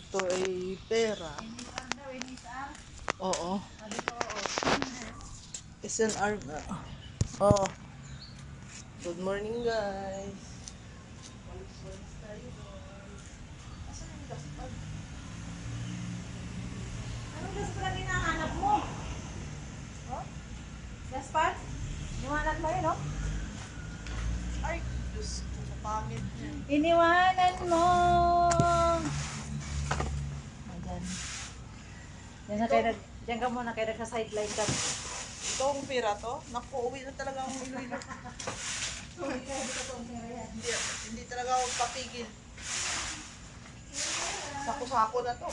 Ito ay pera. Oo. SNR na. Oo. Good morning, guys. Walis-walis tayo, guys. Asan yung gaspag? Anong Gaspar ang hinahanap mo? Oh? Gaspar? Iniwanan mo yun, oh? Ay, Diyos ko, kapamit niya. Iniwanan mo! Ayan. Diyan ka muna, kaya nagsa-sideline ka. Ito ang pera to? Naku, uwi na talaga ang Iloilo. Hindi talaga ako papigil. Sako-sako na to.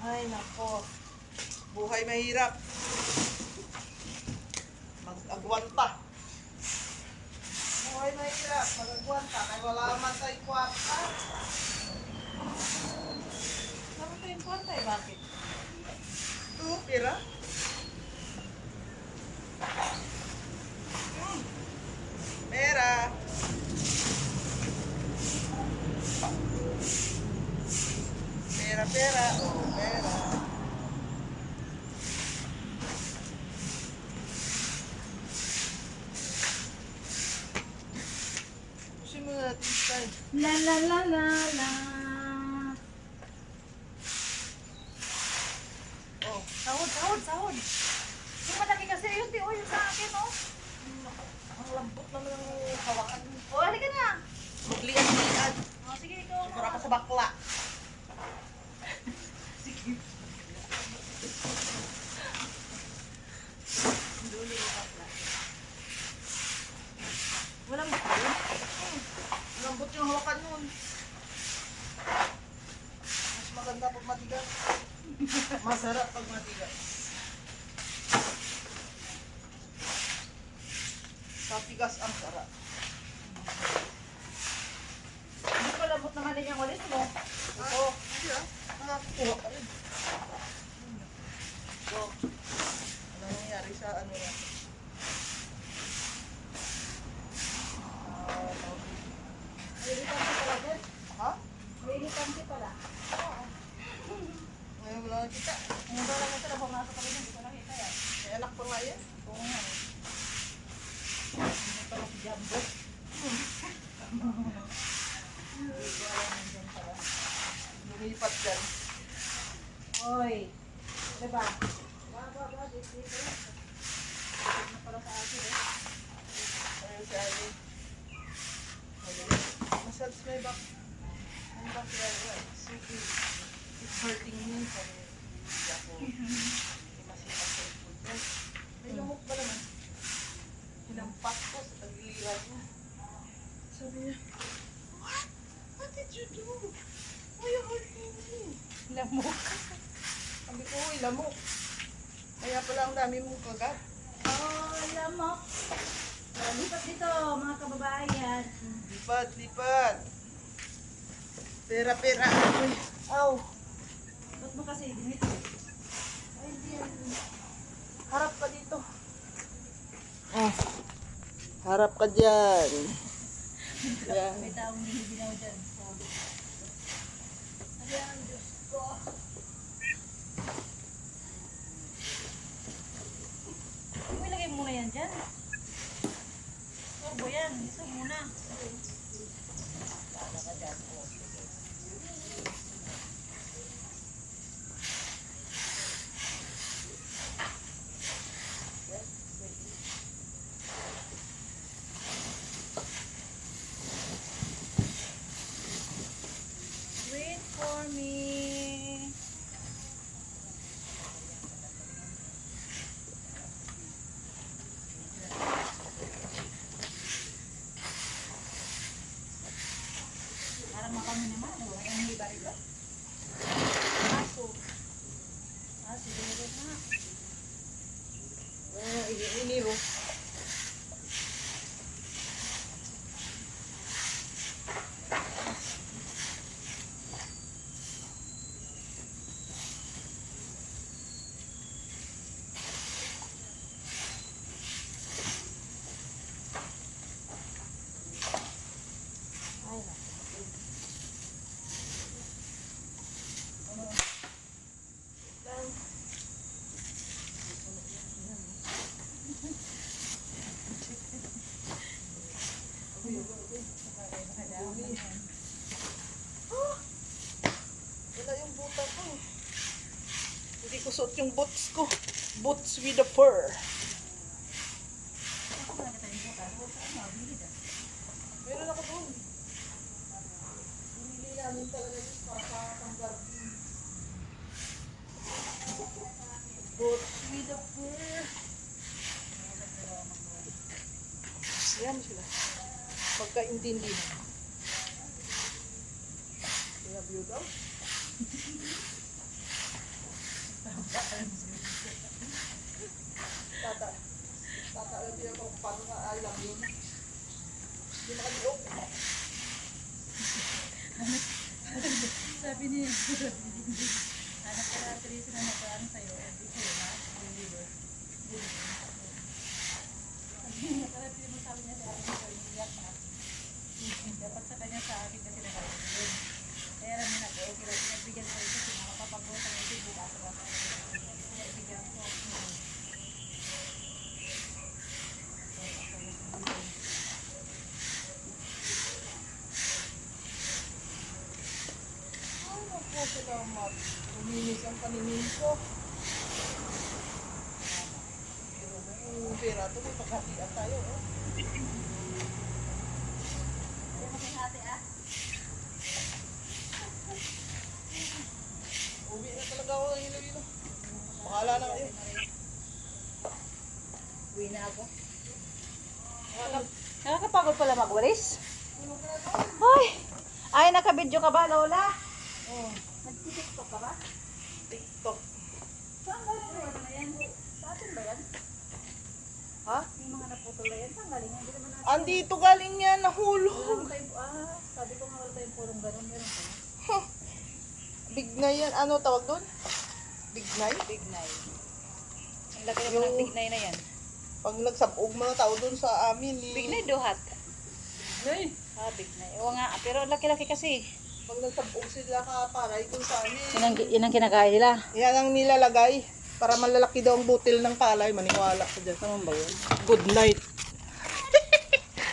Ay, nako. Buhay mahirap. Mag-agwanta. Buhay mahirap. Mag-agwanta. Kaya wala man tayo kwarta. Sabi ko yung kwarta eh, bakit? Ito, pera. Pera. Pera. Oh, pera. Pusin mo natin tayo. La la la la la. Oh, Sahod. Yung malaki kasi yun, di, oh, yung sa akin, oh. ang lambot naman ng hawakan. Oh, halika na. Maglian-lian. Oh, sige, ikaw. Siguro ka sa bakla. Duli yung bakla. Walang bakla yun? Ang lambot yung hawakan nun. Mas maganda pag matigas. Masarap pag matigas. Sa tigas ang sarap. Hindi ko labot naman din yung walis mo. Ito, hindi nakakuha ka rin. So, ano nangyari sa ano yan? May irritante pala dyan. Ha? May irritante pala. Ngayon wala na kita. Ngayon ba lang ito na pumasok kami dyan, hindi ko nakita yan. May anak pa nga yan. Oo nga eh. Hindi pa si Jumbo. Hindi ko alam nandyan pala. Lumipat yan. Oy! Diba? Ba, dito. Dito na pala sa akin eh. Ayun si Ali. Massage my back. My back right. Super. It's hurting me. Hindi ako. Hindi masipag sa food. May lumok ba naman? Hinampak ko sa tagiliran niya. Sabi niya, What? What did you do? Why you hurting me? Lamok. Sabi ko, uy, lamok. Kaya pala ang dami mong kagat. Oh, lamok. Lipat dito, mga kababayan. Lipat. Pera. Uy, aw. Ba't mo kasi ganito? Ay, hindi yan. Harap ka dito. Oh. Harap ka dyan. Yan. May taong nilibinaw dyan. Ayan, Diyos ko. Ilagay mo muna yan dyan. Turbo yan. Isa muna. Wala ka dyan. Wait for me. Para yung boots ko. Boots with the fur. Meron ako doon. Pinili namin talaga yun para pang garden. Boots with the fur. Yan sila. Pagkaintindihan. Love you daw. Tata. Tata, alam niya kung paano ka I love you. Hindi makaliog. Sabi niya, anak ka na Teresa na nakaraan sa'yo, hindi sa'yo na, deliver. Sabi niya, sabi niya sa akin, ito iiyak na. Dapat sa kanya sa akin kasi nakalimutin. Kaya namin nag-okay lang, nagbigyan ko ito, kasi makapapagawa sa ito, bukas ko sa kaya ibigyan ko. Ay, salamat. Luminis ang paningin ko. Pero may pera ito, may paghatian tayo. Oh. Kaya makihati ah. Uwi na talaga ako ng Iloilo. Bahala na kayo. Uwi na ako. Hanap. Nakakapagod pala magwalis. Ay, nakabidyo ka ba, Lola? Oh, Nag-tiktok ka ba? TikTok. Saan galing yung ano na yan? Sa atin ba yan? Ha? Yung mga naputol na yan, saan galing yan? Hindi naman natin. Andito galing yan, Wala nahulog. naman tayong, sabi ko nga wala tayong pulong gano'n. Meron pa na. Big na yan. Ano tawag doon? Big night? Big nine. Ang laki naman ng Yung- big nine na yan. Pag nagsabog mga tao doon sa amin. Big nine duhat. Nay, Big nine. Oo nga, pero laki-laki kasi. pag nagsabog sila kaparay doon sa amin. Yan ang kinakain nila. Yan ang nilalagay. Para malalaki daw ang butil ng palay. Maniwala ka dyan. Saan ba yun? Good night.